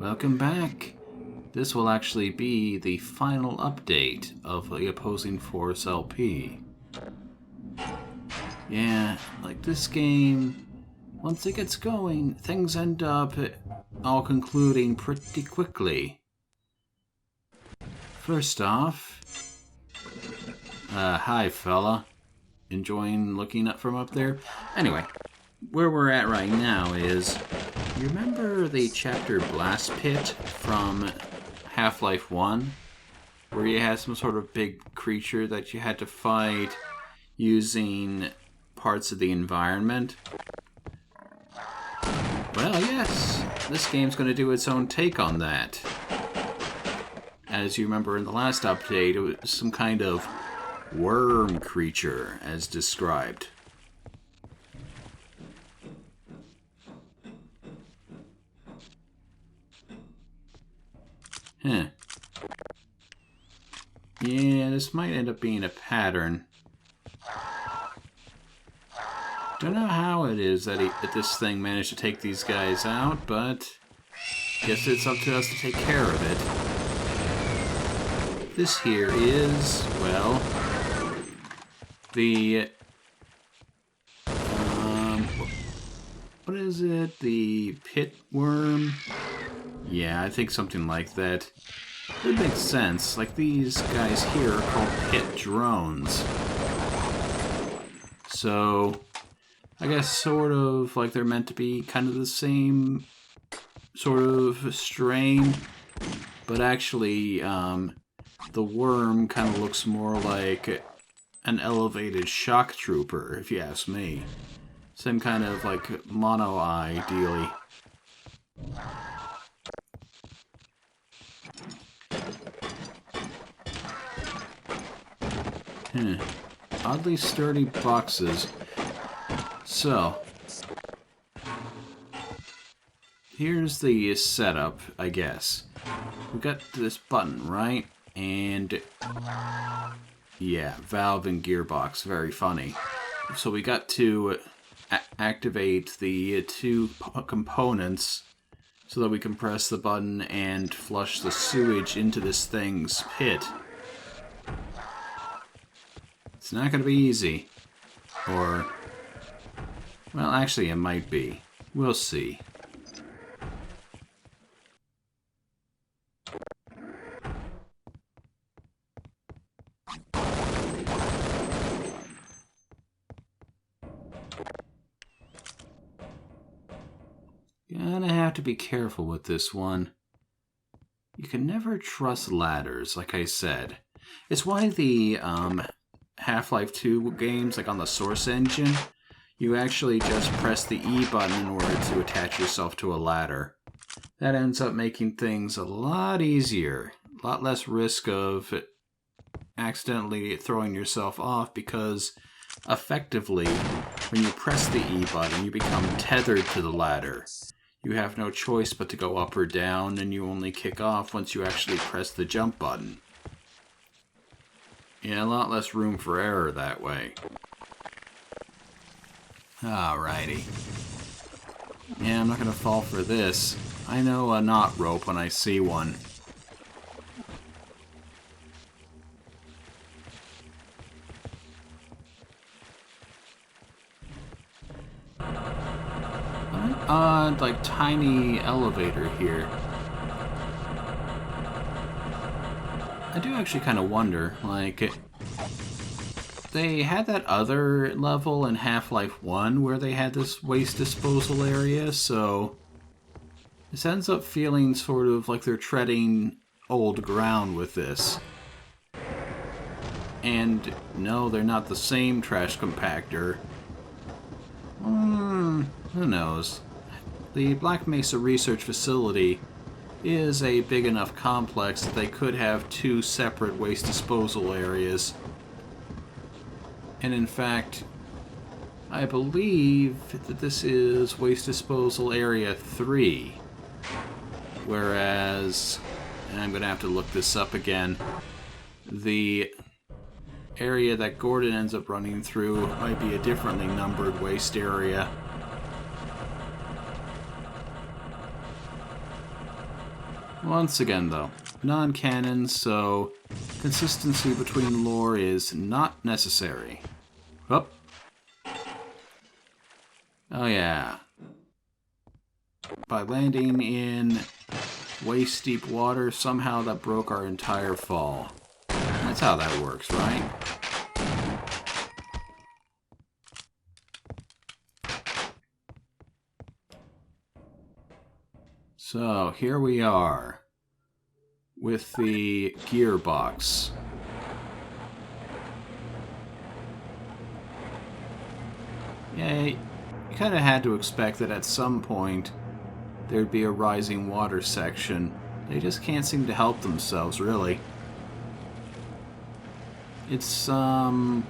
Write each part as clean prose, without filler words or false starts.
Welcome back. This will actually be the final update of the Opposing Force LP. Yeah, like this game, once it gets going, things end up all concluding pretty quickly. First off, hi fella. Enjoying looking up from up there? Anyway, where we're at right now is, you remember the chapter Blast Pit from Half-Life 1? Where you had some sort of big creature that you had to fight using parts of the environment? Well, yes, this game's going to do its own take on that. As you remember in the last update, it was some kind of worm creature, as described. Huh. Yeah, this might end up being a pattern. Don't know how it is that this thing managed to take these guys out, but guess it's up to us to take care of it. This here is, well, the what is it? The pit worm? Yeah, I think something like that. It makes sense. Like, these guys here are called pit drones. So, I guess sort of like they're meant to be kind of the same sort of strain. But actually, the worm kind of looks more like an elevated shock trooper, if you ask me. Same kind of like mono-eye dealy. Oddly sturdy boxes. So, here's the setup, I guess. We got this button, right? And yeah, valve and gearbox, very funny. So we got to activate the two components so that we can press the button and flush the sewage into this thing's pit. It's not going to be easy. Or, well, actually it might be. We'll see. Gonna have to be careful with this one. You can never trust ladders, like I said. It's why the Half-Life 2 games, like on the Source engine, you actually just press the E button in order to attach yourself to a ladder. That ends up making things a lot easier. A lot less risk of accidentally throwing yourself off, because effectively, when you press the E button, you become tethered to the ladder. You have no choice but to go up or down, and you only kick off once you actually press the jump button. Yeah, a lot less room for error that way. Alrighty. Yeah, I'm not gonna fall for this. I know a knot rope when I see one. Odd, like, tiny elevator here. I do actually kind of wonder, like, they had that other level in Half-Life 1 where they had this waste disposal area, so this ends up feeling sort of like they're treading old ground with this. And no, they're not the same trash compactor. Who knows? The Black Mesa Research Facility is a big enough complex that they could have two separate waste disposal areas. And in fact, I believe that this is Waste Disposal Area 3. Whereas, and I'm going to have to look this up again, the area that Gordon ends up running through might be a differently numbered waste area. Once again, though, non-canon, so consistency between lore is not necessary. Oh. Oh yeah. By landing in waist-deep water, somehow that broke our entire fall. That's how that works, right? So, here we are with the gearbox. Yeah, you kind of had to expect that at some point there'd be a rising water section. They just can't seem to help themselves, really. It's, one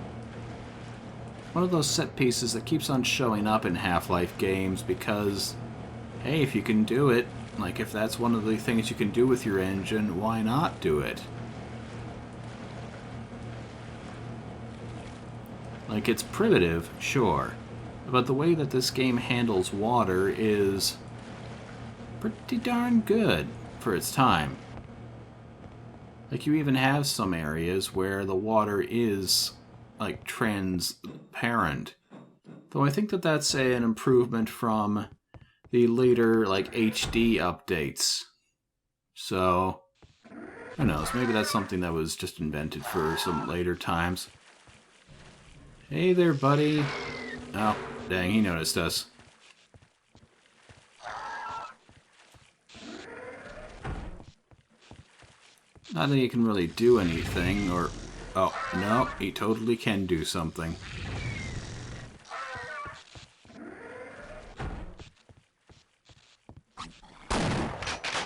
of those set pieces that keeps on showing up in Half-Life games because, hey, if you can do it, like if that's one of the things you can do with your engine, why not do it? Like, it's primitive, sure, but the way that this game handles water is pretty darn good for its time. Like, you even have some areas where the water is, like, transparent. Though I think that that's an improvement from the later, like, HD updates. So, who knows, maybe that's something that was just invented for some later times. Hey there, buddy. Oh, dang, he noticed us. Not that he can really do anything, or... Oh, no, he totally can do something.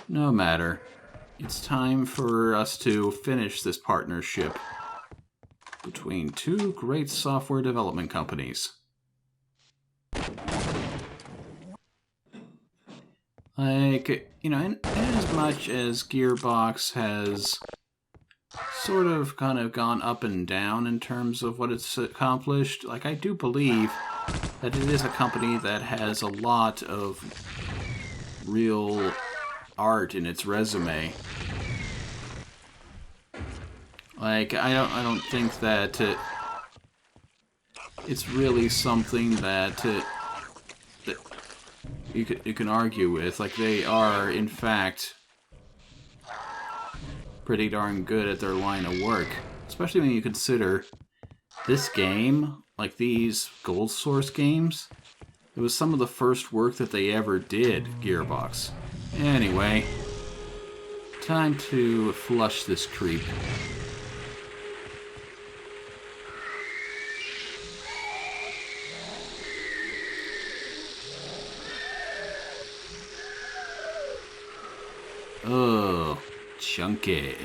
No matter. It's time for us to finish this partnership between two great software development companies. Like, you know, in as much as Gearbox has sort of kind of gone up and down in terms of what it's accomplished, like, I do believe that it is a company that has a lot of real art in its resume. Like, I don't think that it's really something that you can argue with. Like, they are, in fact, pretty darn good at their line of work. Especially when you consider this game, like these Gold Source games, it was some of the first work that they ever did, Gearbox. Anyway, time to flush this creep. Oh, chunky.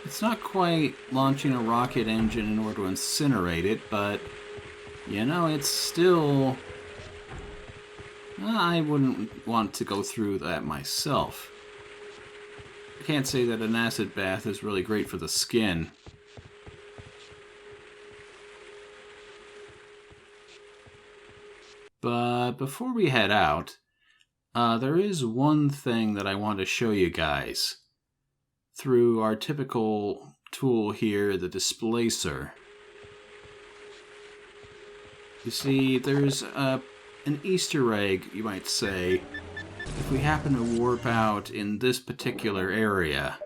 It's not quite launching a rocket engine in order to incinerate it, but, you know, it's still... I wouldn't want to go through that myself. I can't say that an acid bath is really great for the skin. But before we head out, there is one thing that I want to show you guys through our typical tool here, the displacer. You see, there's an Easter egg, you might say, if we happen to warp out in this particular area,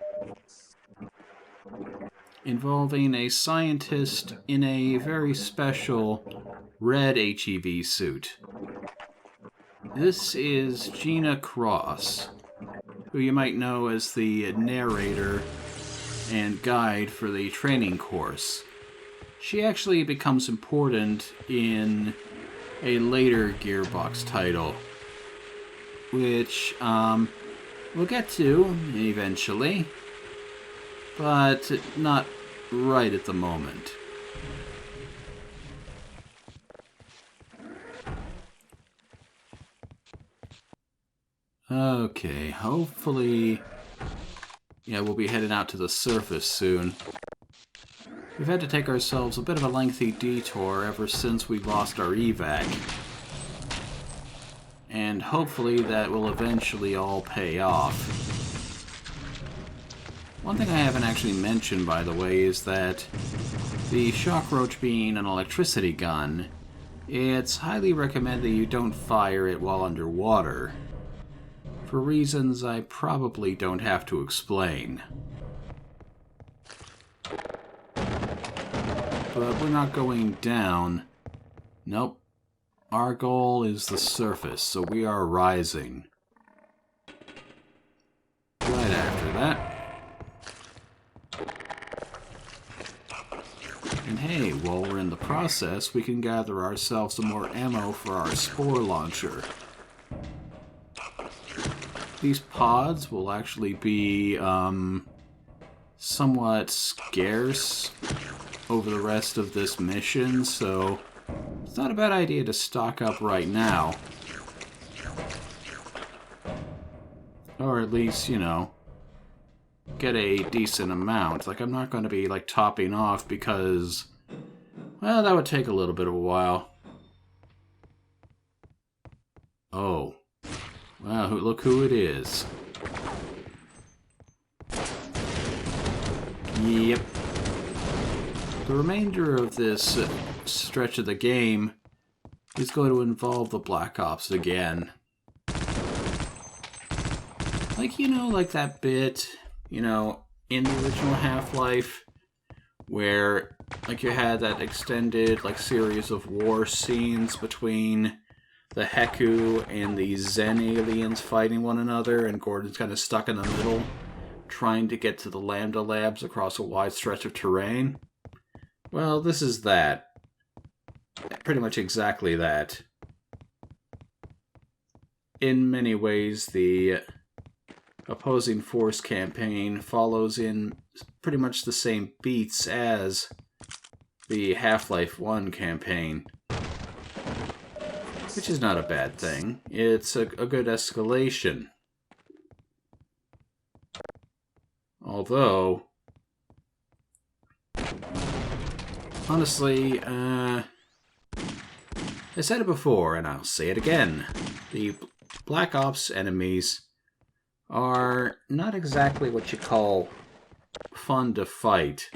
involving a scientist in a very special red HEV suit. This is Gina Cross, who you might know as the narrator and guide for the training course. She actually becomes important in a later Gearbox title, which we'll get to eventually, but not right at the moment. Okay, hopefully, yeah, we'll be heading out to the surface soon. We've had to take ourselves a bit of a lengthy detour ever since we lost our evac. And hopefully that will eventually all pay off. One thing I haven't actually mentioned, by the way, is that the shock roach being an electricity gun, it's highly recommended that you don't fire it while underwater, for reasons I probably don't have to explain. But we're not going down. Nope. Our goal is the surface, so we are rising. Right after that. And hey, while we're in the process, we can gather ourselves some more ammo for our spore launcher. These pods will actually be somewhat scarce over the rest of this mission, so it's not a bad idea to stock up right now. Or at least, you know, get a decent amount. Like, I'm not going to be, like, topping off because, well, that would take a little bit of a while. Oh. Wow, look who it is. Yep. The remainder of this stretch of the game is going to involve the Black Ops again. Like, you know, like that bit, you know, in the original Half-Life, where, like, you had that extended, like, series of war scenes between the Heku and the Zen aliens fighting one another, and Gordon's kind of stuck in the middle, trying to get to the Lambda Labs across a wide stretch of terrain. Well, this is that. Pretty much exactly that. In many ways, the opposing force campaign follows in pretty much the same beats as the Half-Life 1 campaign. Which is not a bad thing. It's a good escalation. Although, honestly, I said it before, and I'll say it again. The Black Ops enemies are not exactly what you call fun to fight.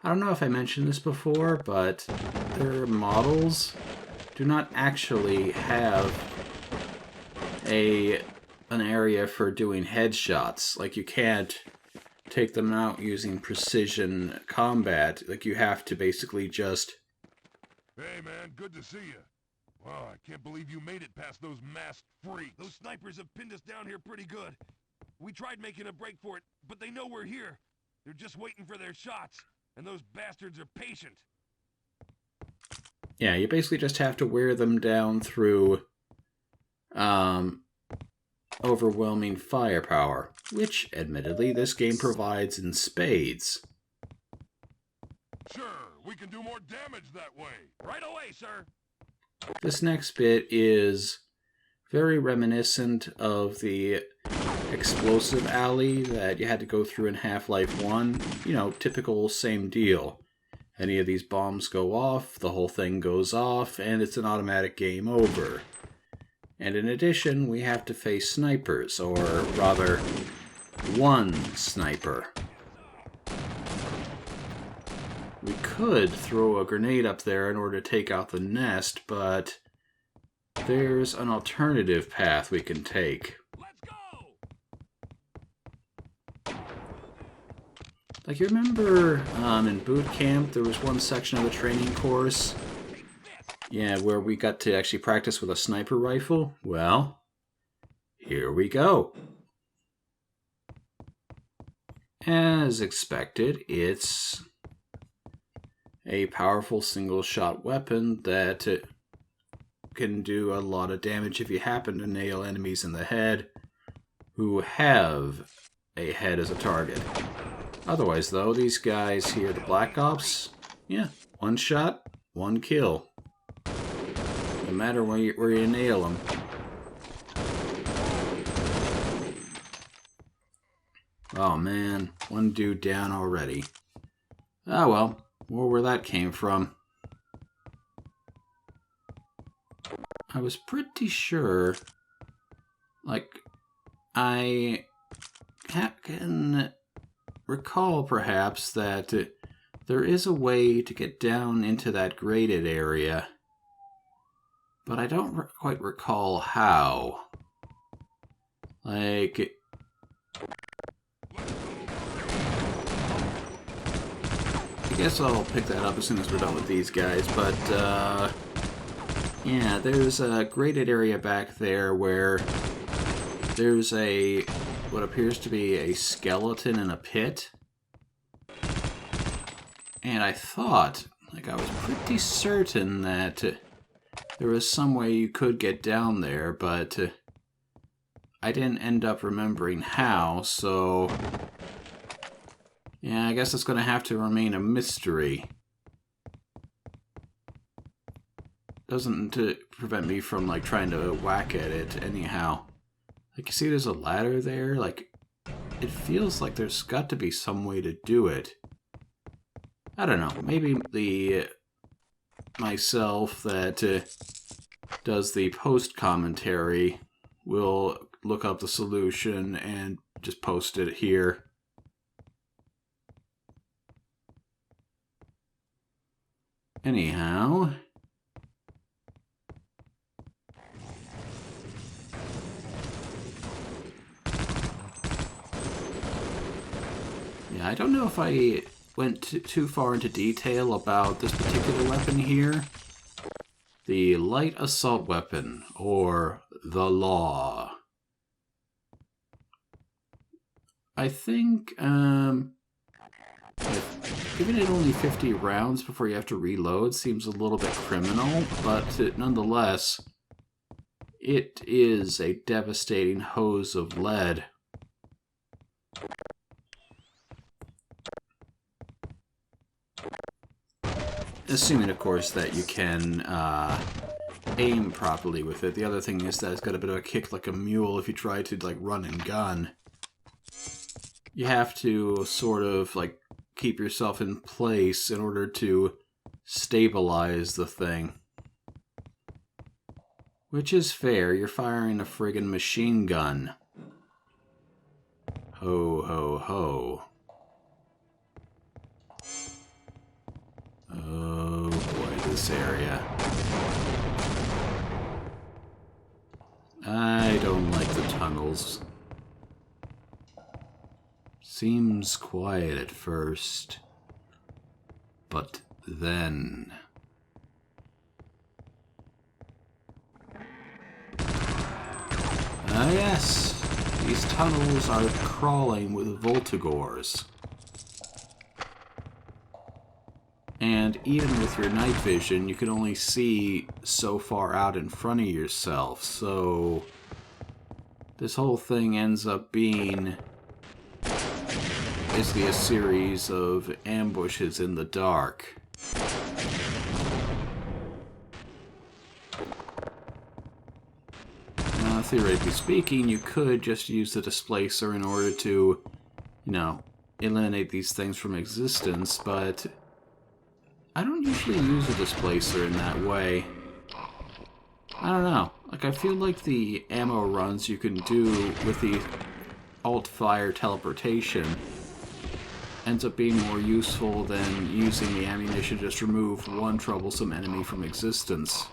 I don't know if I mentioned this before, but their models do not actually have an area for doing headshots. Like, you can't take them out using precision combat. Like, you have to basically just... Hey man, good to see you. Wow, I can't believe you made it past those masked freaks. Those snipers have pinned us down here pretty good. We tried making a break for it, but they know we're here. They're just waiting for their shots, and those bastards are patient. Yeah, you basically just have to wear them down through overwhelming firepower, which, admittedly, this game provides in spades. Sure, we can do more damage that way. Right away, sir. This next bit is very reminiscent of the explosive alley that you had to go through in Half-Life 1. You know, typical same deal. Any of these bombs go off, the whole thing goes off, and it's an automatic game over. And in addition, we have to face snipers, or rather, one sniper. We could throw a grenade up there in order to take out the nest, but there's an alternative path we can take. Let's go! Like, you remember in boot camp, there was one section of the training course, yeah, where we got to actually practice with a sniper rifle? Well, here we go. As expected, it's a powerful single-shot weapon that can do a lot of damage if you happen to nail enemies in the head who have a head as a target. Otherwise, though, these guys here, the Black Ops, yeah, one shot, one kill. No matter where you nail them. Oh man, one dude down already. Ah well, more where that came from. I was pretty sure, like, I can recall perhaps that there is a way to get down into that graded area, but I don't quite recall how. Like, I guess I'll pick that up as soon as we're done with these guys, but yeah, there's a graded area back there where there's what appears to be a skeleton in a pit. And I thought, like, I was pretty certain that there was some way you could get down there, but I didn't end up remembering how, so yeah, I guess it's going to have to remain a mystery. Doesn't prevent me from, like, trying to whack at it anyhow. Like, you see there's a ladder there? Like, it feels like there's got to be some way to do it. I don't know. Maybe myself that does the post commentary will look up the solution and just post it here. Anyhow, yeah, I don't know if I went too far into detail about this particular weapon here. The light assault weapon, or the Law. I think, giving it only 50 rounds before you have to reload seems a little bit criminal, but nonetheless, it is a devastating hose of lead. Assuming, of course, that you can aim properly with it. The other thing is that it's got a bit of a kick like a mule if you try to, like, run and gun. You have to sort of, like, keep yourself in place in order to stabilize the thing. Which is fair. You're firing a friggin' machine gun. Ho, ho, ho. Oh boy, this area. I don't like the tunnels. Seems quiet at first, but then... Ah yes, these tunnels are crawling with Voltigores. And even with your night vision, you can only see so far out in front of yourself, so this whole thing ends up being basically a series of ambushes in the dark. Now, theoretically speaking, you could just use the displacer in order to, you know, eliminate these things from existence, but I don't usually use a displacer in that way. I don't know. Like, I feel like the ammo runs you can do with the alt-fire teleportation ends up being more useful than using the ammunition to just remove one troublesome enemy from existence.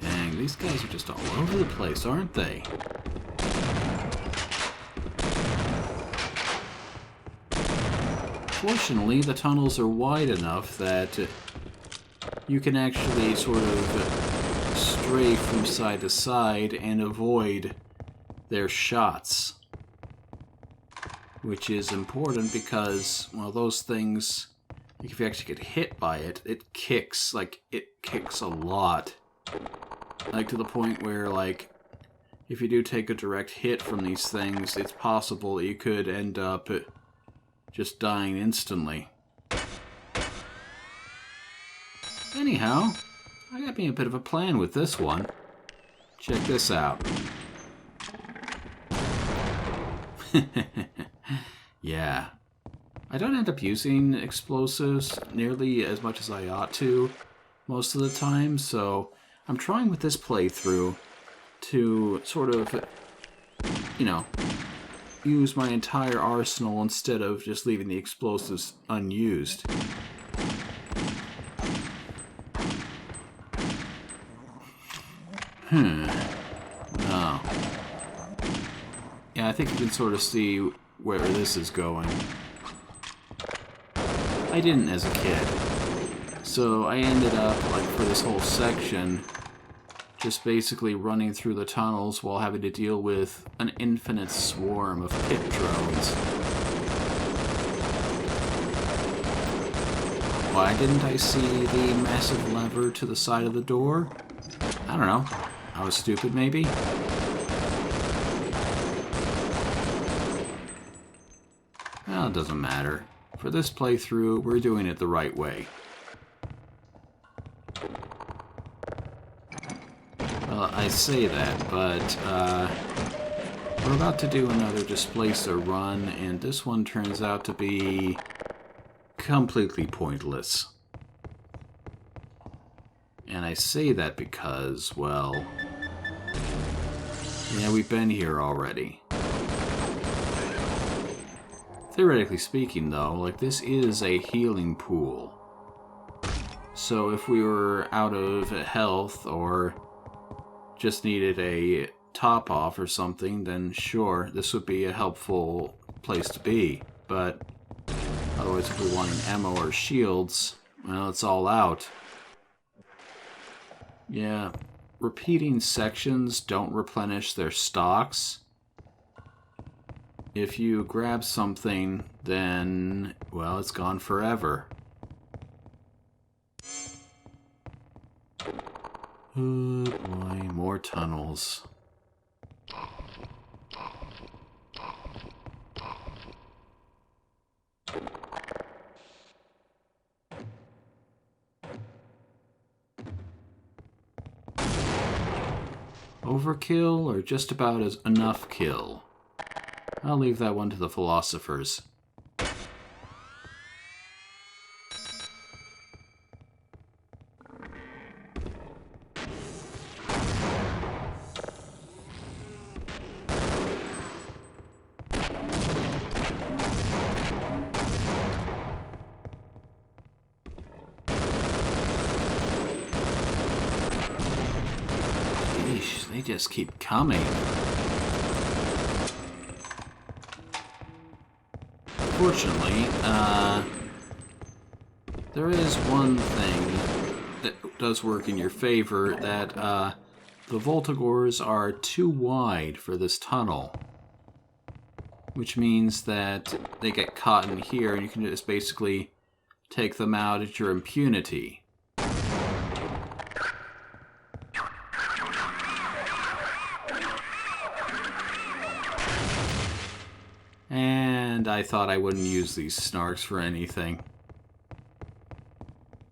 Dang, these guys are just all over the place, aren't they? Fortunately, the tunnels are wide enough that you can actually sort of stray from side to side and avoid their shots. Which is important because, well, those things, like, if you actually get hit by it, it kicks a lot. Like, to the point where, like, if you do take a direct hit from these things, it's possible that you could end up just dying instantly. Anyhow, I got me a bit of a plan with this one. Check this out. Yeah. I don't end up using explosives nearly as much as I ought to most of the time, so I'm trying with this playthrough to sort of, you know, use my entire arsenal instead of just leaving the explosives unused. Oh. Yeah, I think you can sort of see where this is going. I didn't as a kid. So I ended up, like, for this whole section, just basically running through the tunnels while having to deal with an infinite swarm of pit drones. Why didn't I see the massive lever to the side of the door? I don't know. I was stupid, maybe? Well, it doesn't matter. For this playthrough, we're doing it the right way. Well, I say that, but we're about to do another Displacer run, and this one turns out to be completely pointless. And I say that because, well, yeah, we've been here already. Theoretically speaking, though, like, this is a healing pool. So if we were out of health or just needed a top off or something, then sure, this would be a helpful place to be. But otherwise, if we're wanting ammo or shields, well, it's all out. Yeah, repeating sections don't replenish their stocks. If you grab something, then, well, it's gone forever. Oh boy, more tunnels. Overkill or just about as enough kill? I'll leave that one to the philosophers. Yeesh, they just keep coming. Fortunately, there is one thing that does work in your favor, that the Voltigores are too wide for this tunnel. Which means that they get caught in here and you can just basically take them out at your impunity. And I thought I wouldn't use these snarks for anything.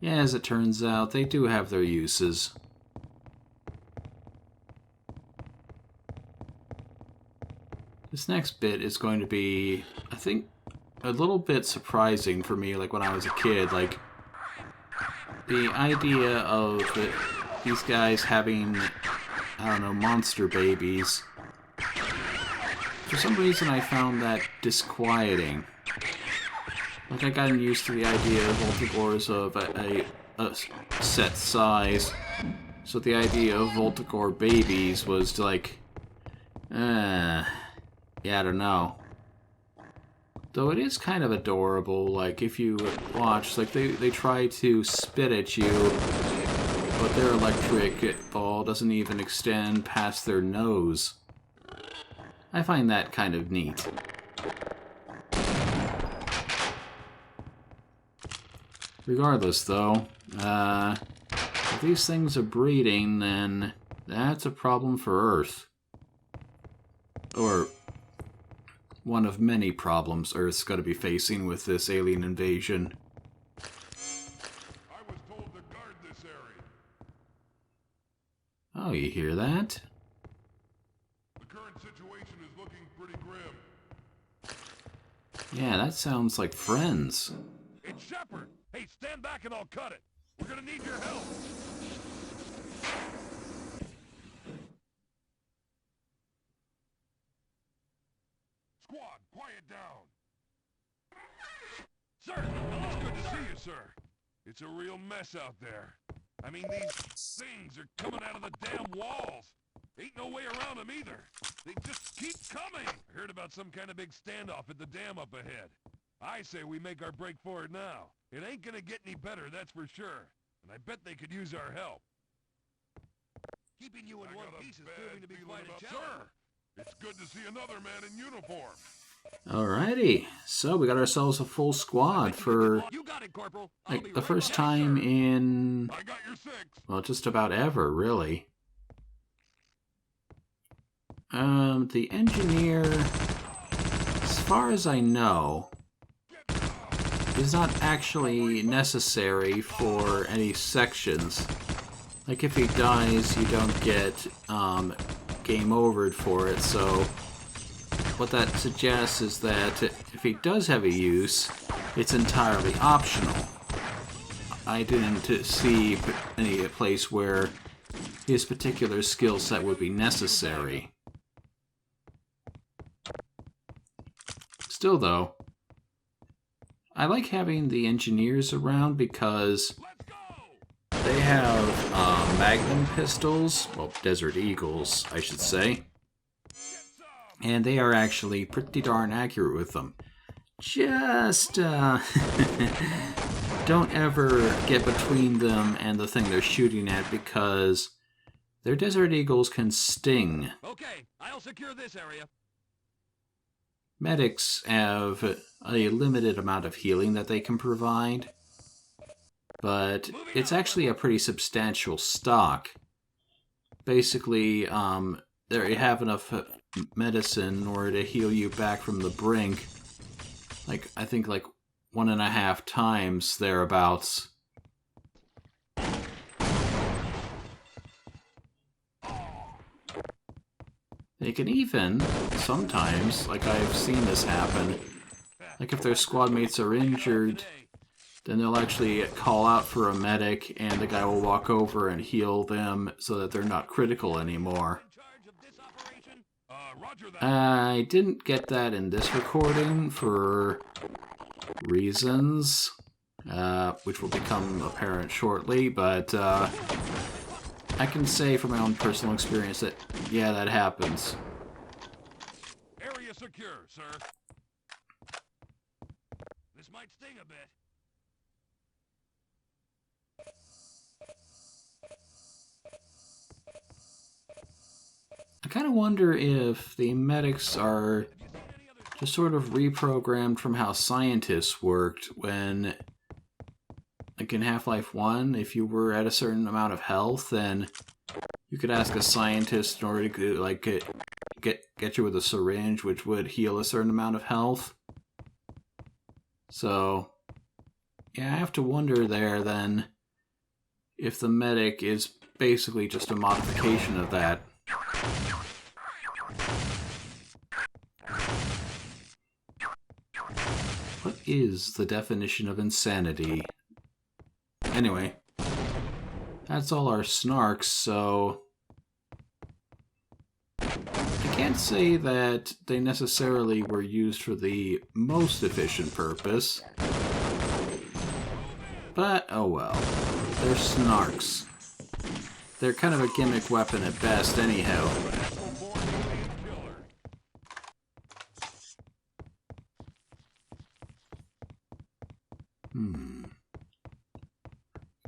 Yeah, as it turns out, they do have their uses. This next bit is going to be, I think, a little bit surprising for me, like when I was a kid. Like, the idea of these guys having, I don't know, monster babies. For some reason I found that disquieting. Like, I gotten used to the idea of Voltigores of a set size. So the idea of Voltigore babies was like, yeah, I don't know. Though it is kind of adorable, like, if you watch, like, they try to spit at you, but their electric ball doesn't even extend past their nose. I find that kind of neat. Regardless, though, if these things are breeding, then that's a problem for Earth. Or one of many problems Earth's got to be facing with this alien invasion. I was told to guard this area. Oh, you hear that? The current situation is looking pretty grim. Yeah, that sounds like friends. It's Shephard! Hey, stand back and I'll cut it! We're gonna need your help! Squad, quiet down! Sir, it's good to see you, sir. It's a real mess out there. I mean, these things are coming out of the damn walls. Ain't no way around them either. They just keep coming. I heard about some kind of big standoff at the dam up ahead. I say we make our break for it now. It ain't gonna get any better, that's for sure. And I bet they could use our help. Keeping you in one piece is proving to be quite a challenge. Sir, it's good to see another man in uniform. Alrighty, so we got ourselves a full squad for like the first time in, well, just about ever, really. The engineer, as far as I know, is not actually necessary for any sections. Like, if he dies, you don't get game overed for it, so what that suggests is that if he does have a use, it's entirely optional. I didn't see any place where his particular skill set would be necessary. Still, though, I like having the engineers around because they have Magnum pistols, well, Desert Eagles, I should say. And they are actually pretty darn accurate with them. Just don't ever get between them and the thing they're shooting at, because their Desert Eagles can sting. Okay, I'll secure this area. Medics have a limited amount of healing that they can provide, but it's actually a pretty substantial stock. Basically, they have enough medicine in order to heal you back from the brink. Like, I think like 1.5 times thereabouts. They can even, sometimes, like I've seen this happen, like if their squad mates are injured, then they'll actually call out for a medic and the guy will walk over and heal them so that they're not critical anymore. I didn't get that in this recording for reasons, which will become apparent shortly, but I can say from my own personal experience that, yeah, that happens. Area secure, sir. This might sting a bit. I kind of wonder if the medics are just sort of reprogrammed from how scientists worked when, like in Half-Life 1, if you were at a certain amount of health, then you could ask a scientist in order to like get you with a syringe, which would heal a certain amount of health. So, yeah, I have to wonder there then if the medic is basically just a modification of that. What is the definition of insanity? Anyway, that's all our snarks, so I can't say that they necessarily were used for the most efficient purpose. But, oh well. They're snarks. They're kind of a gimmick weapon at best, anyhow.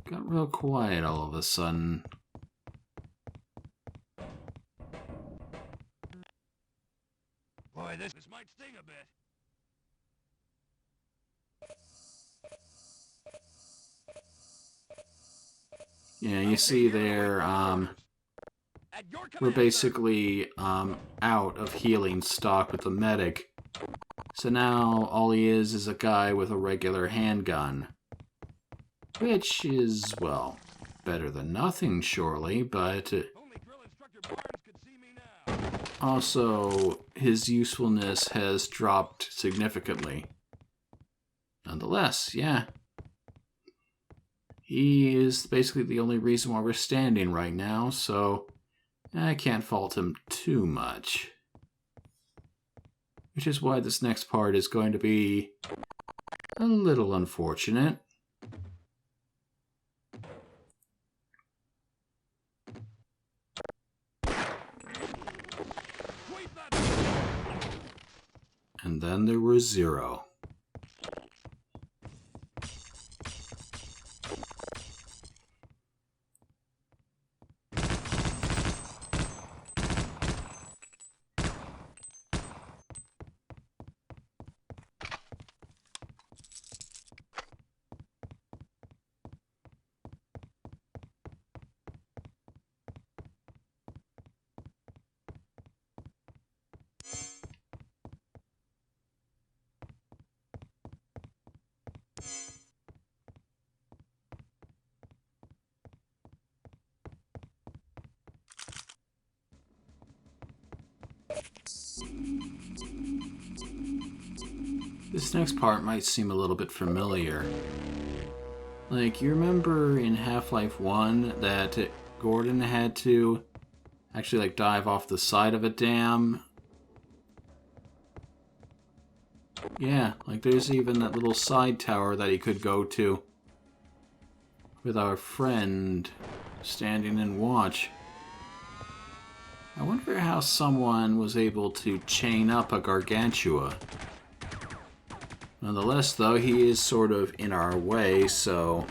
Got real quiet all of a sudden. Boy, this might sting a bit. Yeah, you see there, we're basically out of healing stock with the medic. So now all he is a guy with a regular handgun. Which is, well, better than nothing, surely, but also his usefulness has dropped significantly. Nonetheless, yeah. He is basically the only reason why we're standing right now, so I can't fault him too much. Which is why this next part is going to be a little unfortunate. And then there was Zero. This next part might seem a little bit familiar. Like, you remember in Half-Life 1 that Gordon had to actually, like, dive off the side of a dam? Yeah, like, there's even that little side tower that he could go to with our friend standing in watch. I wonder how someone was able to chain up a Gargantua. Nonetheless, though, he is sort of in our way, so...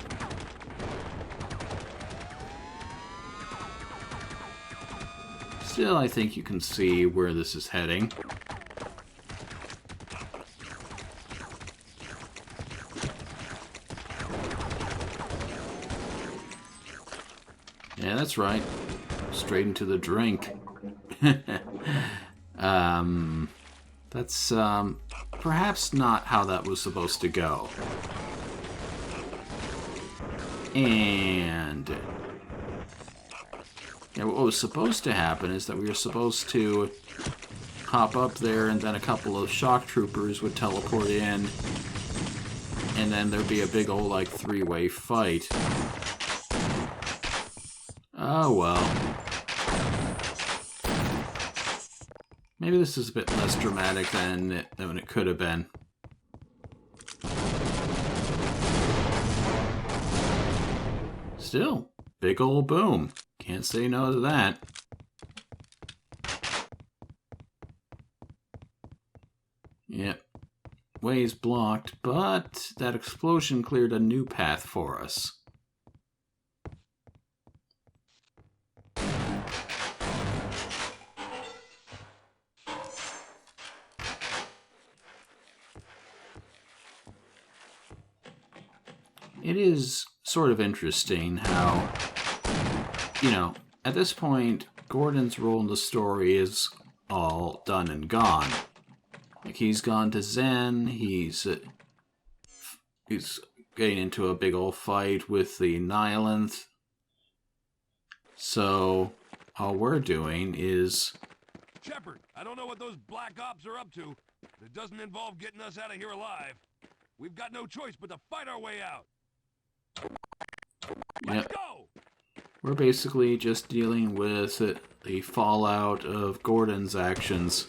Still, I think you can see where this is heading. Yeah, that's right. Straight into the drink. That's, perhaps not how that was supposed to go. And... yeah, what was supposed to happen is that we were supposed to hop up there and then a couple of shock troopers would teleport in. And then there'd be a big old, like, three-way fight. Oh, well. Maybe this is a bit less dramatic than it could have been. Still, big ol' boom. Can't say no to that. Yep. Way's blocked, but that explosion cleared a new path for us. It is sort of interesting how, you know, at this point, Gordon's role in the story is all done and gone. Like, he's gone to Zen, he's getting into a big old fight with the Nihilith. So, all we're doing is... Shephard, I don't know what those black ops are up to. It doesn't involve getting us out of here alive. We've got no choice but to fight our way out. Let's go! We're basically just dealing with the fallout of Gordon's actions.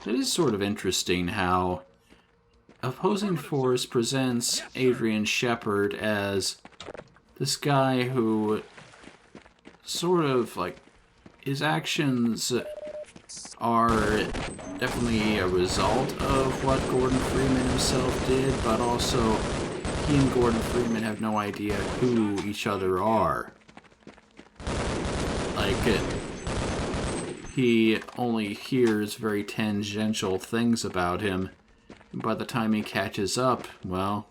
It is sort of interesting how Opposing Force presents Adrian Shephard as this guy who sort of, like, his actions are definitely a result of what Gordon Freeman himself did, but also he and Gordon Freeman have no idea who each other are. Like, he only hears very tangential things about him, and by the time he catches up, well,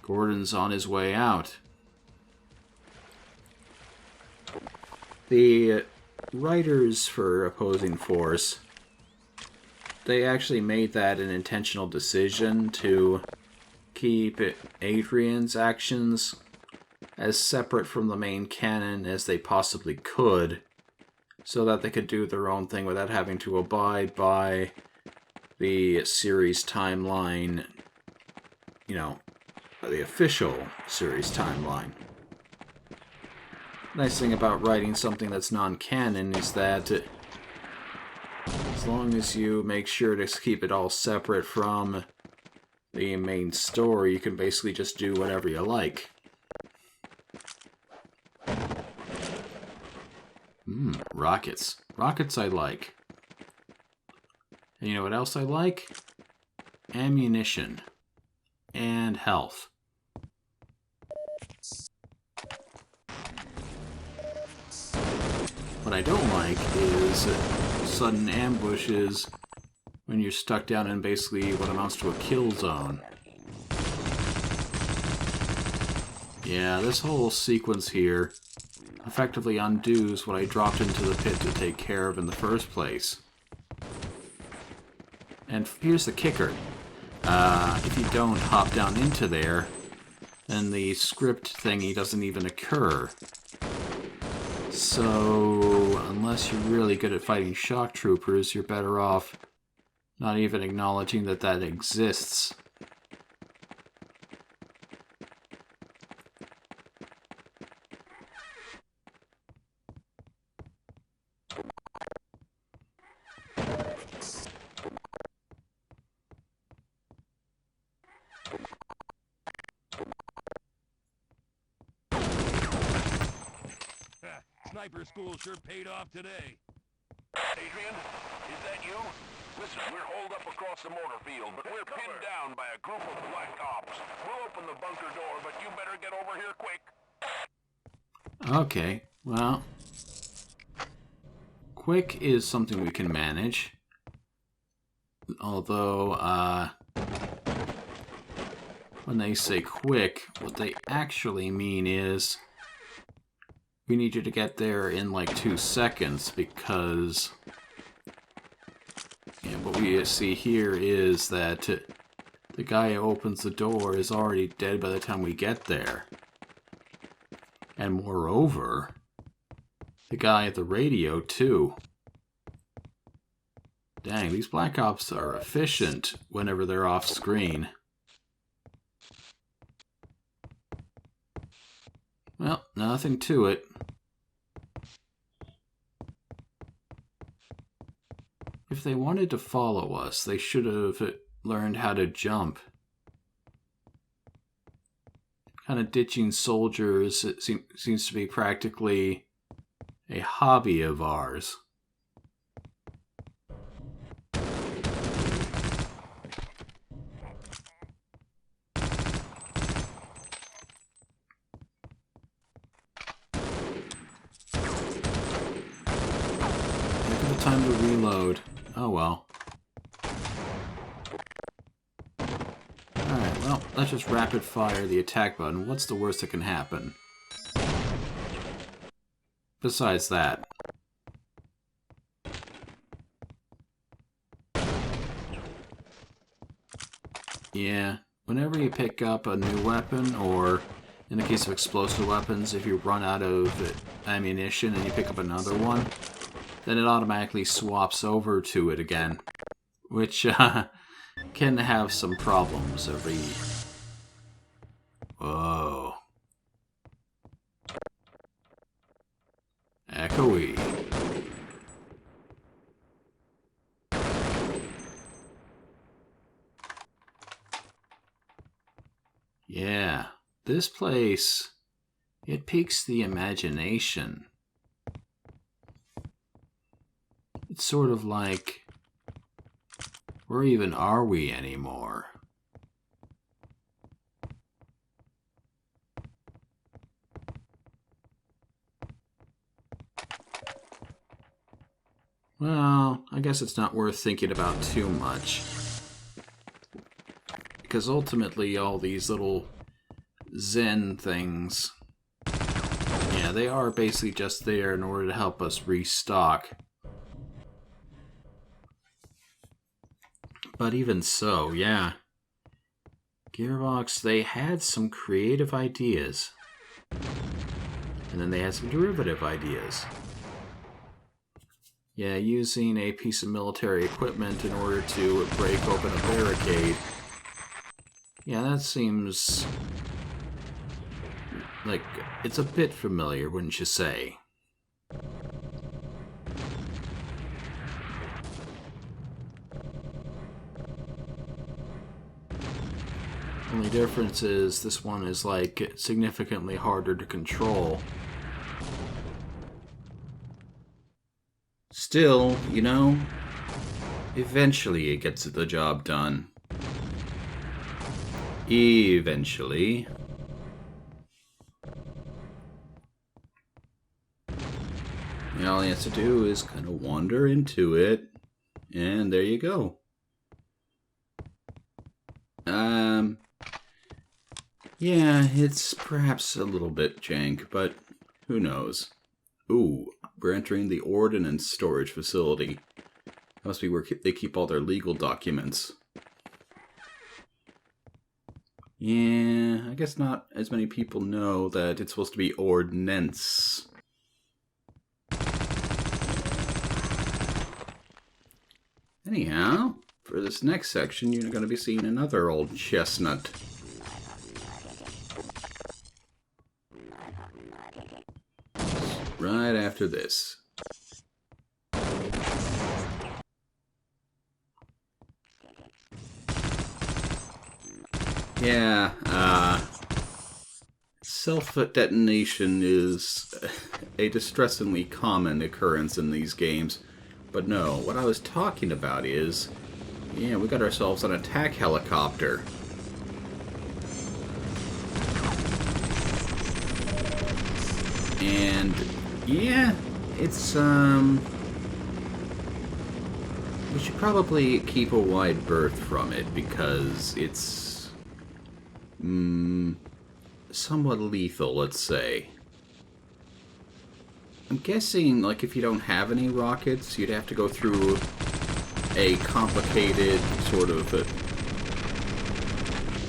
Gordon's on his way out. The writers for Opposing Force, they actually made that an intentional decision to keep Adrian's actions as separate from the main canon as they possibly could, so that they could do their own thing without having to abide by the series timeline, you know, the official series timeline. Nice thing about writing something that's non-canon is that as long as you make sure to keep it all separate from the main story, you can basically just do whatever you like. Rockets. Rockets I like. And you know what else I like? Ammunition. And health. What I don't like is sudden ambushes when you're stuck down in basically what amounts to a kill zone. Yeah, this whole sequence here effectively undoes what I dropped into the pit to take care of in the first place. And here's the kicker. If you don't hop down into there, then the script thingy doesn't even occur. So, unless you're really good at fighting shock troopers, you're better off not even acknowledging that that exists. Sniper school sure paid off today. Adrian, is that you? Listen, we're holed up across the mortar field, but we're pinned down by a group of black ops. We'll open the bunker door, but you better get over here quick. Okay, well, quick is something we can manage. Although, when they say quick, what they actually mean is we need you to get there in like 2 seconds, because what we see here is that the guy who opens the door is already dead by the time we get there. And moreover, the guy at the radio too. Dang, these Black Ops are efficient whenever they're off screen. Well, nothing to it. If they wanted to follow us, they should have learned how to jump. Kind of ditching soldiers, it seems to be practically a hobby of ours. Time to reload. Oh well. Alright, well, let's just rapid fire the attack button. What's the worst that can happen? Besides that. Yeah, whenever you pick up a new weapon, or in the case of explosive weapons, if you run out of ammunition and you pick up another one, then it automatically swaps over to it again, which can have some problems every... Whoa. Echoey. Yeah, this place, it piques the imagination. It's sort of like, where even are we anymore? Well, I guess it's not worth thinking about too much. Because ultimately all these little Zen things, yeah, they are basically just there in order to help us restock. But even so, yeah. Gearbox, they had some creative ideas. And then they had some derivative ideas. Yeah, using a piece of military equipment in order to break open a barricade. Yeah, that seems like it's a bit familiar, wouldn't you say? Only difference is this one is like significantly harder to control. Still, you know, eventually it gets the job done. Eventually. And all he has to do is kind of wander into it, and there you go. Yeah, it's perhaps a little bit jank, but who knows. Ooh, we're entering the ordnance storage facility. Must be where they keep all their legal documents. Yeah, I guess not as many people know that it's supposed to be ordnance. Anyhow, for this next section, you're going to be seeing another old chestnut. Right after this. Yeah, self-detonation is a distressingly common occurrence in these games. But no, what I was talking about is, yeah, we got ourselves an attack helicopter. And, yeah, it's, we should probably keep a wide berth from it because it's, somewhat lethal, let's say. I'm guessing, like, if you don't have any rockets, you'd have to go through a complicated sort of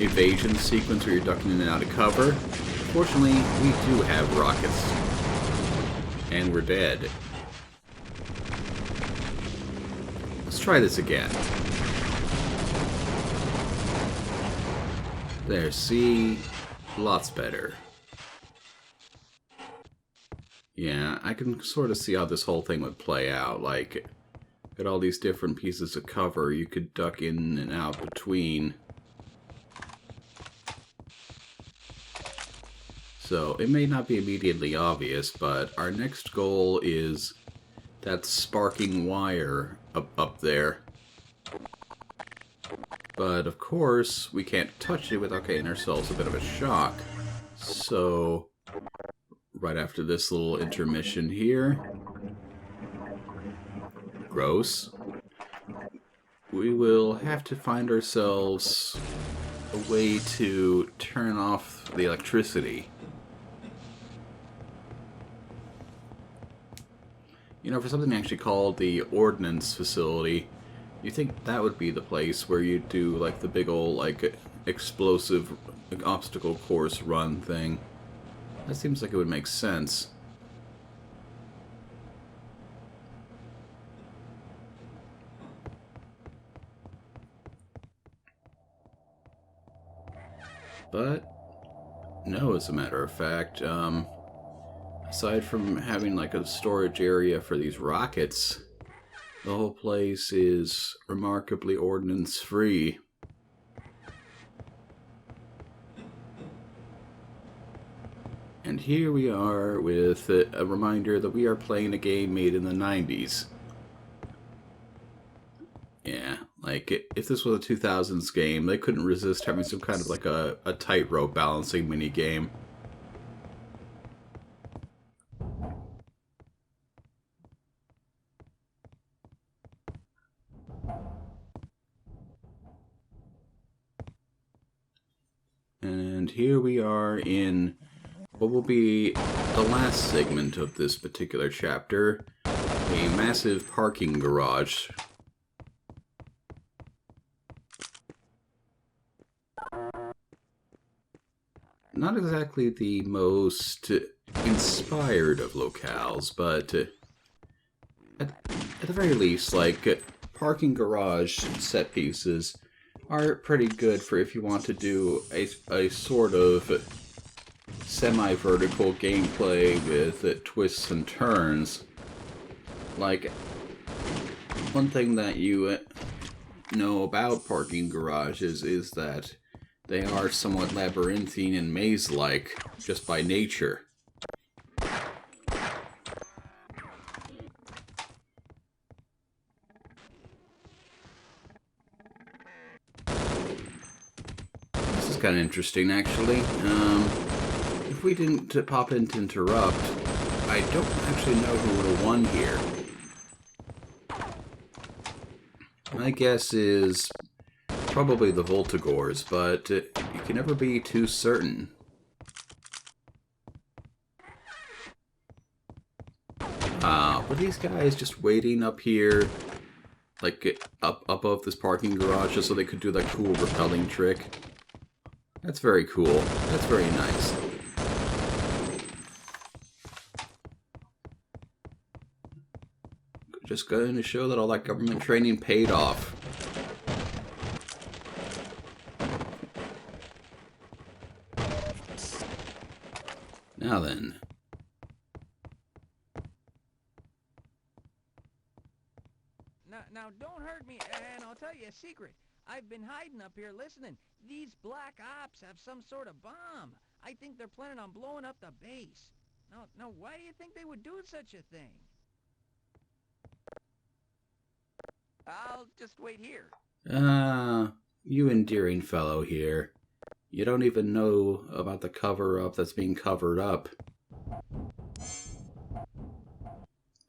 evasion sequence where you're ducking in and out of cover. Fortunately, we do have rockets. And we're dead. Let's try this again. There, see? Lots better. Yeah, I can sort of see how this whole thing would play out. Like, got all these different pieces of cover you could duck in and out between. So, it may not be immediately obvious, but our next goal is that sparking wire up there. But, of course, we can't touch it without getting ourselves a bit of a shock. So, right after this little intermission here, gross, we will have to find ourselves a way to turn off the electricity. You know, for something actually called the ordnance facility, you think that would be the place where you do, like, the big old, like, explosive obstacle course run thing. That seems like it would make sense. But, no, as a matter of fact, aside from having like a storage area for these rockets, the whole place is remarkably ordnance-free. And here we are with a reminder that we are playing a game made in the 90s. Yeah, like, if this was a 2000s game, they couldn't resist having some kind of like a tightrope balancing mini-game. And here we are in what will be the last segment of this particular chapter, a massive parking garage. not exactly the most inspired of locales, but at the very least, like, parking garage set pieces are pretty good for if you want to do a sort of semi-vertical gameplay with twists and turns. Like, one thing that you know about parking garages is that they are somewhat labyrinthine and maze-like, just by nature. This is kind of interesting, actually. If we didn't pop in to interrupt, I don't actually know who would have won here. My guess is probably the Voltigores, but you can never be too certain. Were these guys just waiting up here, like up above this parking garage, just so they could do that cool rappelling trick? That's very cool. That's very nice. Just going to show that all that government training paid off. Now then. Now don't hurt me, and I'll tell you a secret. I've been hiding up here listening. These black ops have some sort of bomb. I think they're planning on blowing up the base. Now, why do you think they would do such a thing? I'll just wait here. You endearing fellow here. You don't even know about the cover-up that's being covered up.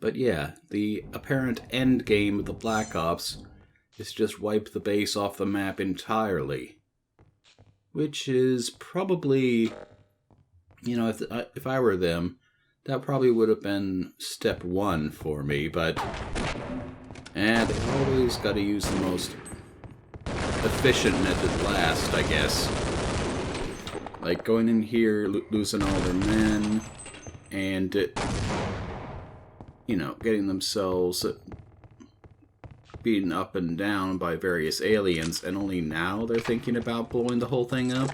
But yeah, the apparent end game of the Black Ops is just wipe the base off the map entirely. Which is probably, you know, if I were them, that probably would have been step one for me, but they always gotta use the most efficient method last, I guess. Like going in here, losing all their men, and you know, getting themselves beaten up and down by various aliens, and only now they're thinking about blowing the whole thing up.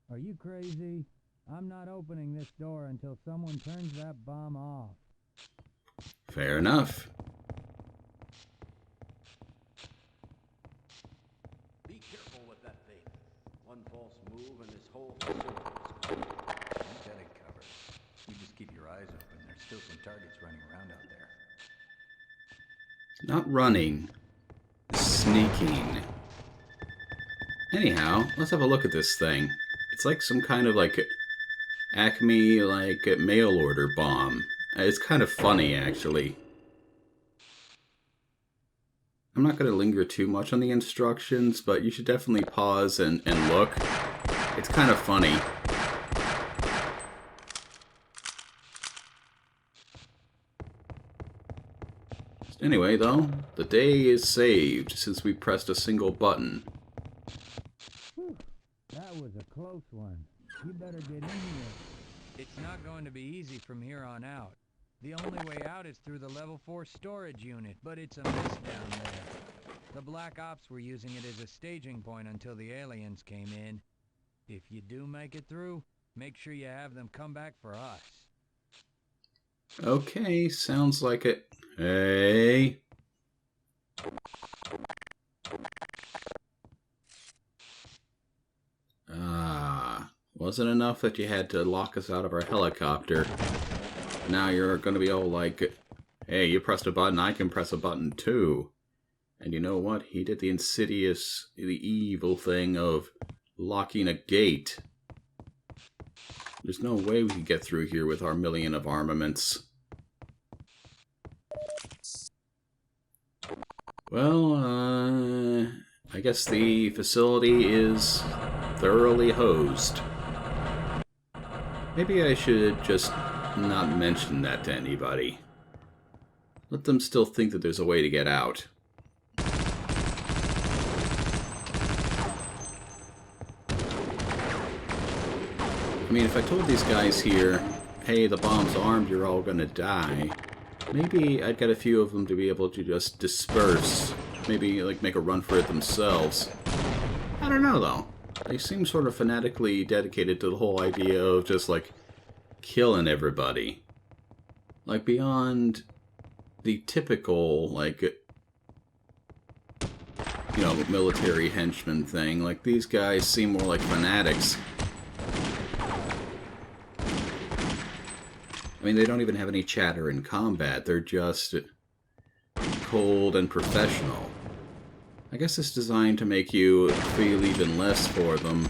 Are you crazy? I'm not opening this door until someone turns that bomb off. Fair enough. Be careful with that thing. One false move and this whole facility is gone. You got it covered. You just keep your eyes open. There's still some targets running around out there. Not running. Sneaking. Anyhow, let's have a look at this thing. It's like some kind of like Acme mail order bomb. It's kind of funny, actually. I'm not going to linger too much on the instructions, but you should definitely pause and look. It's kind of funny. Anyway, though, the day is saved since we pressed a single button. Whew, that was a close one. You better get in here. It's not going to be easy from here on out. The only way out is through the level 4 storage unit, but it's a mess down there. The Black Ops were using it as a staging point until the aliens came in. If you do make it through, make sure you have them come back for us. Okay, sounds like it. Hey. Wasn't enough that you had to lock us out of our helicopter. Now you're gonna be all like, hey, you pressed a button, I can press a button too. And you know what? He did the insidious, the evil thing of locking a gate. There's no way we can get through here with our million of armaments. Well, I guess the facility is thoroughly hosed. Maybe I should just not mention that to anybody. Let them still think that there's a way to get out. mean, if I told these guys here, hey, the bomb's armed, you're all gonna die, maybe I'd get a few of them to be able to just disperse. Maybe, like, make a run for it themselves. I don't know, though. They seem sort of fanatically dedicated to the whole idea of just, like, killing everybody. Like, beyond the typical, like, you know, military henchman thing. Like, these guys seem more like fanatics. I mean, they don't even have any chatter in combat. They're just cold and professional. I guess it's designed to make you feel even less for them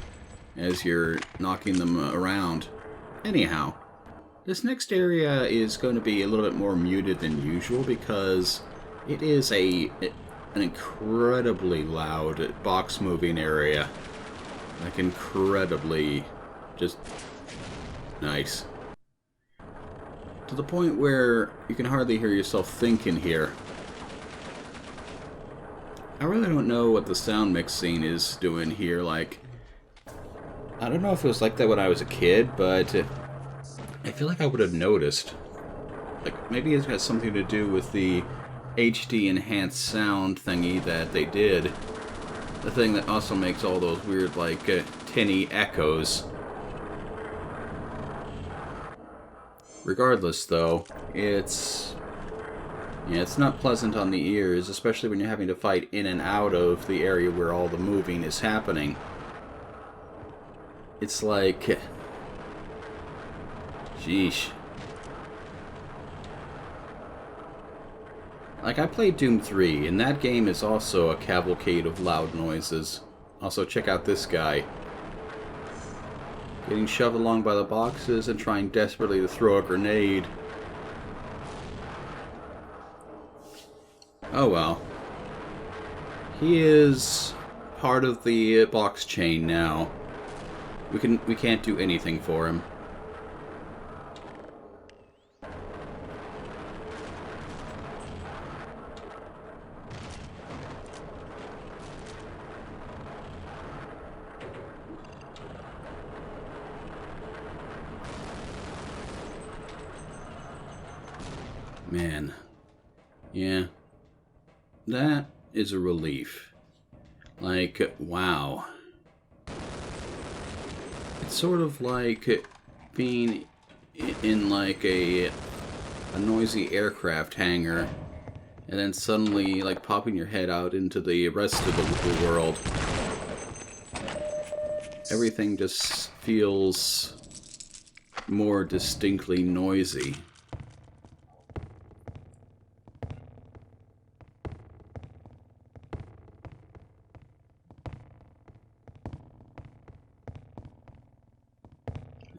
as you're knocking them around. Anyhow, this next area is going to be a little bit more muted than usual because it is an incredibly loud box moving area. Like, incredibly just nice. To the point where you can hardly hear yourself think in here. I really don't know what the sound mixing is doing here. Like, I don't know if it was like that when I was a kid, but I feel like I would have noticed. Like, maybe it's got something to do with the HD enhanced sound thingy that they did. The thing that also makes all those weird, like, tinny echoes. Regardless, though, it's not pleasant on the ears, especially when you're having to fight in and out of the area where all the moving is happening. It's like... Sheesh. Like, I played Doom 3, and that game is also a cavalcade of loud noises. Also, check out this guy. Getting shoved along by the boxes and trying desperately to throw a grenade. Oh well. He is part of the box chain now. We can't do anything for him. Man. Yeah. That is a relief. Like, wow. It's sort of like being in like a noisy aircraft hangar and then suddenly like popping your head out into the rest of the world. Everything just feels more distinctly noisy.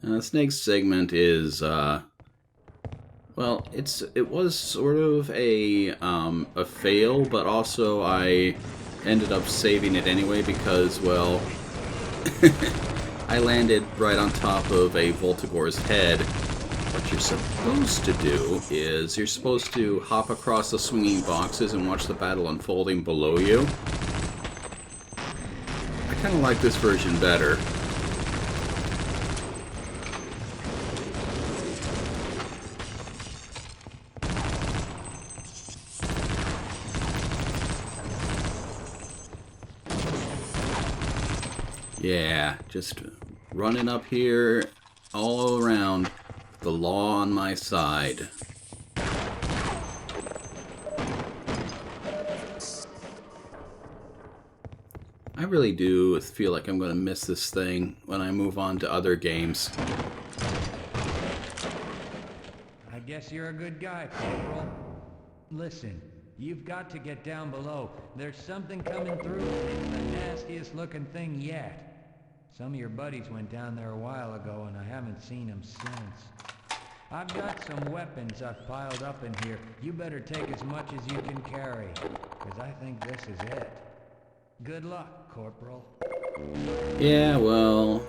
This next segment is, well, it was sort of a fail, but also I ended up saving it anyway because, well, I landed right on top of a Voltigor's head. What you're supposed to do is you're supposed to hop across the swinging boxes and watch the battle unfolding below you. I kind of like this version better. Yeah, just running up here all around, the law on my side. I really do feel like I'm going to miss this thing when I move on to other games. I guess you're a good guy, Corporal. Listen, you've got to get down below. There's something coming through. It's the nastiest looking thing yet. Some of your buddies went down there a while ago, and I haven't seen them since. I've got some weapons I've piled up in here. You better take as much as you can carry, because I think this is it. Good luck, Corporal. Yeah, well,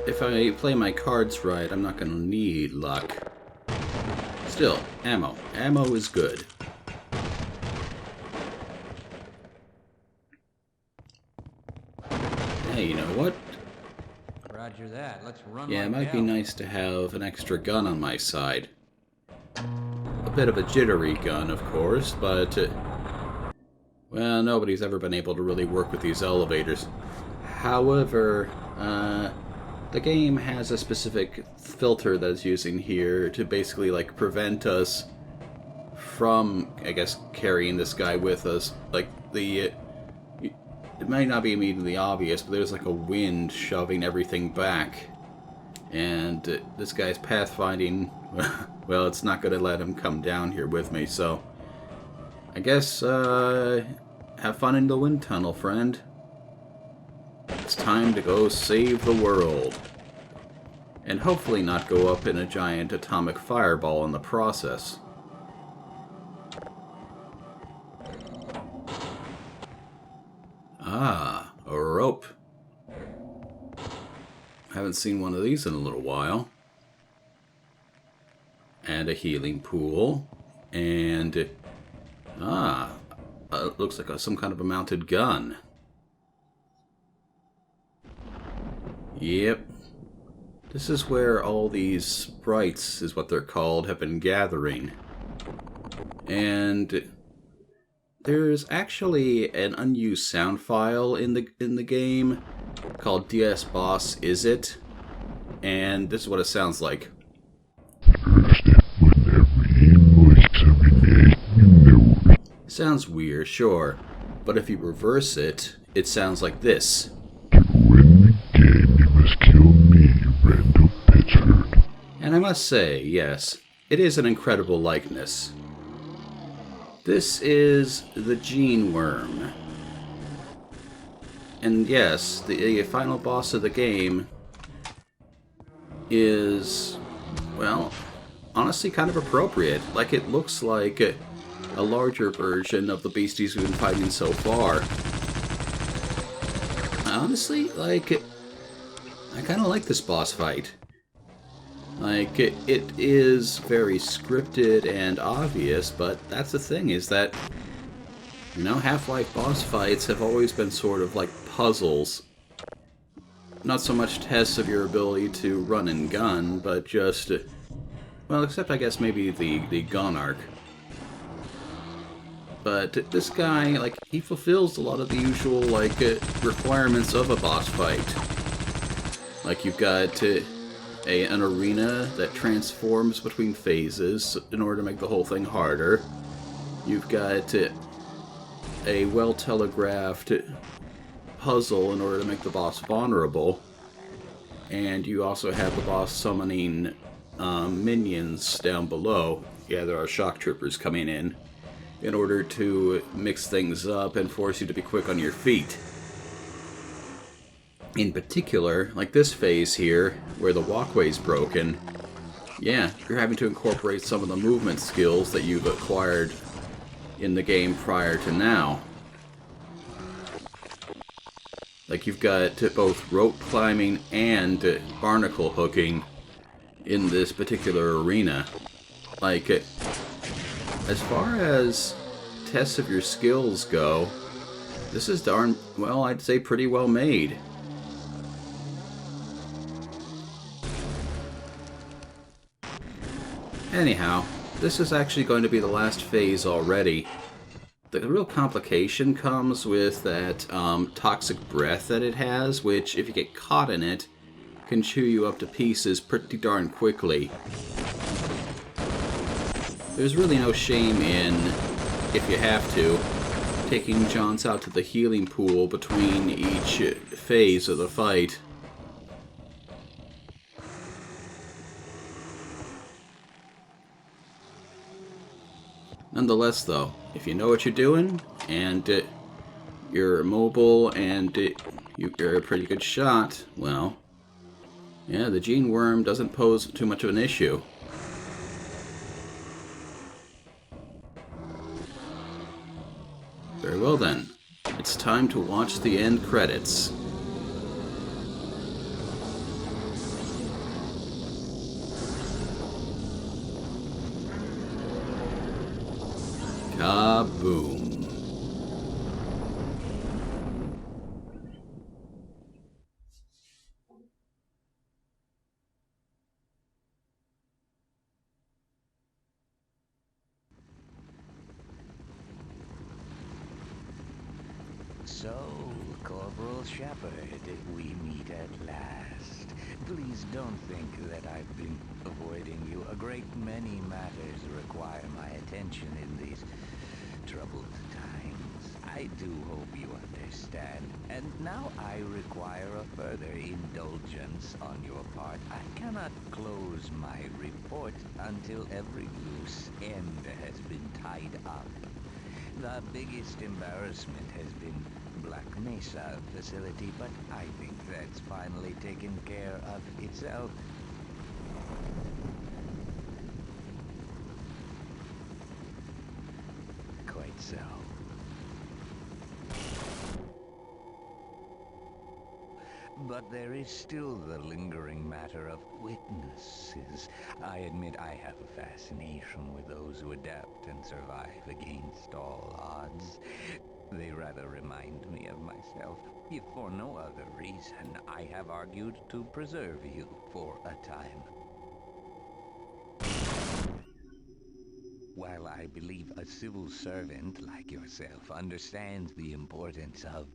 if I play my cards right, I'm not going to need luck. Still, ammo. Ammo is good. Hey, you know what? Roger that. Let's run Yeah, like it might be hell. nice to have an extra gun on my side. A bit of a jittery gun, of course, but... well, nobody's ever been able to really work with these elevators. However, the game has a specific filter that it's using here to basically, like, prevent us from, I guess, carrying this guy with us. Like, it might not be immediately obvious, but there's like a wind shoving everything back. And this guy's pathfinding, well, it's not going to let him come down here with me, so... I guess, have fun in the wind tunnel, friend. It's time to go save the world. And hopefully not go up in a giant atomic fireball in the process. Ah, a rope. Haven't seen one of these in a little while. And a healing pool. And... looks like some kind of a mounted gun. Yep. This is where all these sprites, is what they're called, have been gathering. And there's actually an unused sound file in the game called DS Boss Is It? And this is what it sounds like. Sounds weird, sure, but if you reverse it, it sounds like this. To win the game, you must kill me, Randall Pitchford. And I must say, yes, it is an incredible likeness. This is the Gene Worm. And yes, the final boss of the game is, well, honestly kind of appropriate. Like, it looks like a larger version of the beasties we've been fighting so far. Honestly, like, I kind of like this boss fight. Like, it is very scripted and obvious, but that's the thing, is that, you know, Half-Life boss fights have always been sort of like puzzles. Not so much tests of your ability to run and gun, but just, well, except I guess maybe the gun arc. But this guy, like, he fulfills a lot of the usual, like, requirements of a boss fight. Like, you've got an arena that transforms between phases in order to make the whole thing harder. You've got a well-telegraphed puzzle in order to make the boss vulnerable. And you also have the boss summoning minions down below. Yeah, there are shock troopers coming in order to mix things up and force you to be quick on your feet. In particular, like this phase here, where the walkway's broken, yeah, you're having to incorporate some of the movement skills that you've acquired in the game prior to now. Like, you've got both rope climbing and barnacle hooking in this particular arena. Like, as far as tests of your skills go, this is darn, well, I'd say pretty well made. Anyhow, this is actually going to be the last phase already. The real complication comes with that toxic breath that it has, which, if you get caught in it, can chew you up to pieces pretty darn quickly. There's really no shame in, if you have to, taking jaunts out to the healing pool between each phase of the fight. Nonetheless, though, if you know what you're doing, and you're mobile, and you're a pretty good shot, well, yeah, the Gene Worm doesn't pose too much of an issue. Very well then, it's time to watch the end credits. Kaboom. So, Corporal Shephard, we meet at last. Please don't think that I've been avoiding you. A great many matters require my attention in these troubled times. I do hope you understand. And now I require a further indulgence on your part. I cannot close my report until every loose end has been tied up. The biggest embarrassment has been Black Mesa facility, but I think that's finally taken care of itself. Quite so. But there is still the lingering matter of witnesses. I admit I have a fascination with those who adapt and survive against all odds. They rather remind me of myself. If for no other reason, I have argued to preserve you for a time. While I believe a civil servant like yourself understands the importance of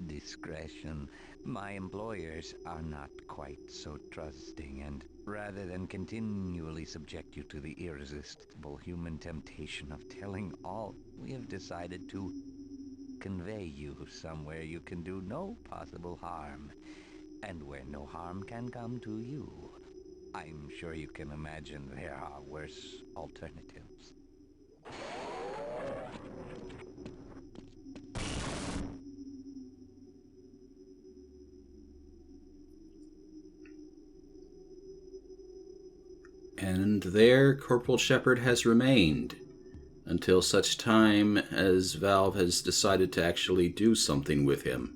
discretion, my employers are not quite so trusting, and rather than continually subject you to the irresistible human temptation of telling all, we have decided to convey you somewhere you can do no possible harm, and where no harm can come to you. I'm sure you can imagine there are worse alternatives. And there Corporal Shephard has remained, until such time as Valve has decided to actually do something with him.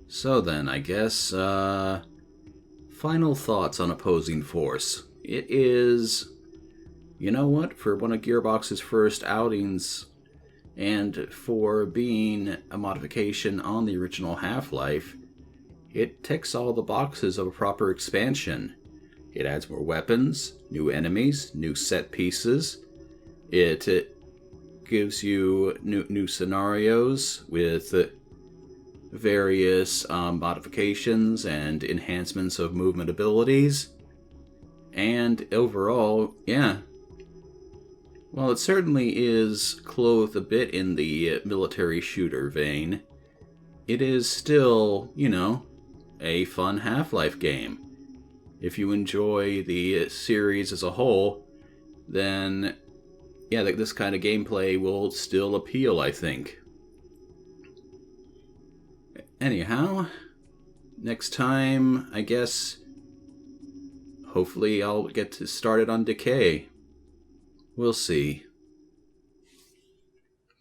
So then, I guess, final thoughts on Opposing Force. It is, you know what, for one of Gearbox's first outings, and for being a modification on the original Half-Life, it ticks all the boxes of a proper expansion. It adds more weapons, new enemies, new set pieces. It gives you new scenarios with various modifications and enhancements of movement abilities. And overall, yeah, well, it certainly is clothed a bit in the military shooter vein. It is still, you know, a fun Half-Life game. If you enjoy the series as a whole, then yeah, this kind of gameplay will still appeal, I think. Anyhow, next time, I guess, hopefully I'll get started on Decay. We'll see.